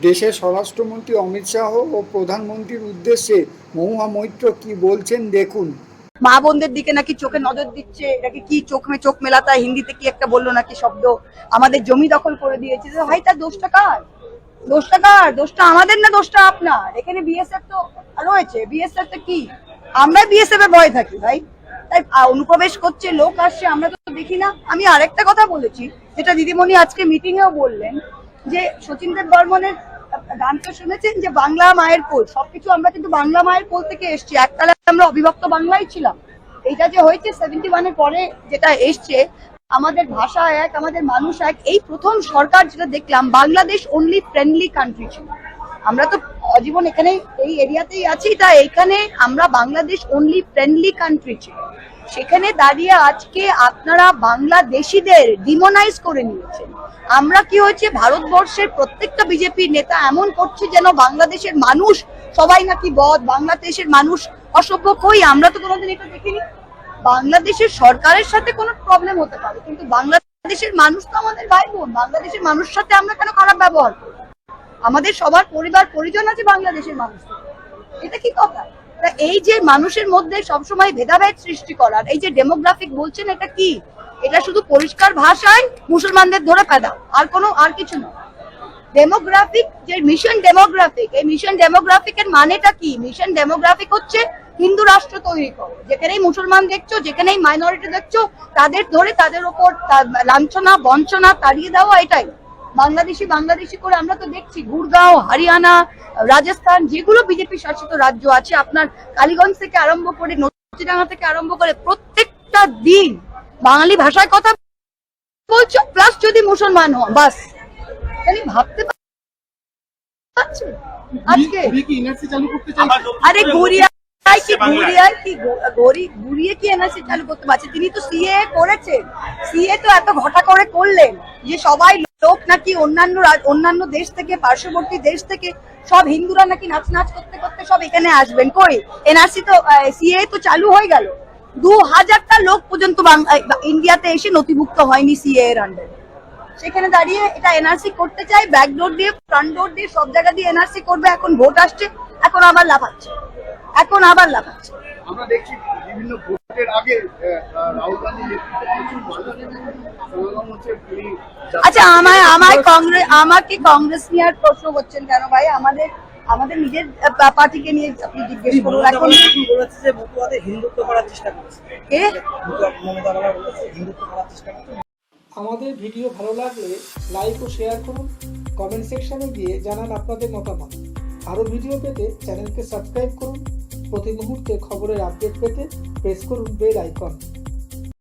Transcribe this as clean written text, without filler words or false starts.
দেশের স্বরাষ্ট্রমন্ত্রী অমিত শাহ ও প্রধানমন্ত্রীর উদ্দেশ্যে মহুয়া মৈত্র কি বলছেন দেখুন। মা বোনদের দিকে নাকি চোখে নজর দিচ্ছে, নাকি কি চোখ মেলাতা হিন্দিতে কি একটা বললো নাকি শব্দ, আমাদের জমি দখল করে দিয়েছে। ভাই তার দোষটা কার? দোষটা আমাদের না দোষটা আপনার? এখানে বিএসএফ তো রয়েছে, বিএসএফ কি আমরা বিএসএফ এর ভয় থাকি ভাই? তাই অনুপ্রবেশ করছে, লোক আসছে, আমরা তো দেখি না। আমি আরেকটা কথা বলেছি, যেটা দিদিমণি আজকে মিটিং এও বললেন, যে শচীন দেব বর্মনের গানটা শুনেছেন যে বাংলা মায়ের কোল, সবকিছু আমরা কিন্তু বাংলা মায়ের কোল থেকে এসছি। এককালে আমরা অবিভক্ত বাংলায় ছিলাম। এইটা যে হয়েছে 71-এর পরে যেটা এসছে, আমাদের ভাষা এক, আমাদের মানুষ এক। এই প্রথম সরকার যেটা দেখলাম, বাংলাদেশ অনলি ফ্রেন্ডলি কান্ট্রি ছিল। আমরা তো আজীবন এখানে এই এরিয়াতেই আছি, তাই এখানে আমরা বাংলাদেশ অনলি ফ্রেন্ডলি কান্ট্রি ছিল। সেখানে দাঁড়িয়ে আজকে আপনারা বাংলাদেশিদের ডিমোনাইজ করে নিয়েছেন। আমরা কি হয়েছে, ভারতবর্ষের প্রত্যেকটা বিজেপি নেতা এমন করছে যেন বাংলাদেশের মানুষ সবাই নাকি বদ, বাংলাদেশের মানুষ অসভ্য। কই, আমরা তো কোনোদিন এটা দেখিনি। বাংলাদেশের সরকারের সাথে কোনো প্রবলেম হতে পারে, কিন্তু বাংলাদেশের মানুষ তো আমাদের ভাই বোন। বাংলাদেশের মানুষের সাথে আমরা কেন খারাপ ব্যবহার করি? আমাদের সবার পরিবার পরিজন আছে বাংলাদেশের মানুষ। এটা কি কথা? এই যে মানুষের মধ্যে সবসময় ভেদাভেদ সৃষ্টি করার, এই যে ডেমোগ্রাফিক বলছেন, এটা কি? এটা শুধু পরিষ্কার ভাষায় মুসলমানদের ধরে ফেলা, আর কিছু না। ডেমোগ্রাফিক যে মিশন ডেমোগ্রাফিক, এই মিশন ডেমোগ্রাফিকের মানেটা কি? মিশন ডেমোগ্রাফিক হচ্ছে হিন্দু রাষ্ট্র তৈরি করো, যেখানেই মুসলমান দেখছো, যেখানেই মাইনরিটি দেখছো, তাদের ধরে তাদের ওপর লাঞ্ছনা বঞ্চনা তাড়িয়ে দেওয়া। এটাই বাংলাদেশি করে আমরা তো দেখছি, গুড়গাঁও, হরিয়ানা, রাজস্থান, যেগুলো বিজেপি শাসিত রাজ্য আছে, আপনার কালীগঞ্জ থেকে আরম্ভ করে নথিডাঙ্গা থেকে আরম্ভ করে প্রত্যেকটা দিন বাঙালি ভাষায় কথা বলছো, প্লাস যদি মুসলমান হন, বাস। ভাবতে পারছো আজকে আরে ঘুরিয়ে কি এনআরসি চালু করতে পারছে? তিনি তো সিএ করেছেন। সিএ তো এত ঘটা করে করলেন যে সবাই লোক নাকি অন্যান্য দেশ থেকে, পার্শ্ববর্তী দেশ থেকে সব হিন্দুরা নাকি নাচ করতে করতে সব এখানে আসবেন। কই, এনআরসি তো সিএ তো চালু হয়ে গেল, 2000টা লোক পর্যন্ত ইন্ডিয়াতে এসে নথিভুক্ত হয়নি সিএ এর আন্ডারে। সেখানে দাঁড়িয়ে এটা এনআরসি করতে চাই, ব্যাকডোর দিয়ে, ফ্রন্ট ডোর দিয়ে, সব জায়গা দিয়ে এনআরসি করবে। এখন ভোট আসছে, এখন আবার লাফাচ্ছে। আমরা দেখছি বিভিন্ন ভোটের আগে রাহুল গান্ধী আচ্ছা, আমাকে কংগ্রেস নিয়ে আর প্রশ্ন করছেন কেন ভাই? আমাদের নিজের পার্টিকে নিয়ে আপনি জিজ্ঞেস করুন। এখন বলেছে যে মতুয়াদের হিন্দুত্ব করার চেষ্টা করছে। কে? মমতা বলেছে হিন্দুত্ব করার চেষ্টা করছে। আমাদের ভিডিও ভালো লাগলে লাইক ও শেয়ার করুন, কমেন্ট সেকশনে গিয়ে জানান আপনাদের মতামত। আরও ভিডিও পেতে চ্যানেলকে সাবস্ক্রাইব করুন। প্রতি মুহূর্তে খবরের আপডেট পেতে প্রেস করুন বেল আইকন।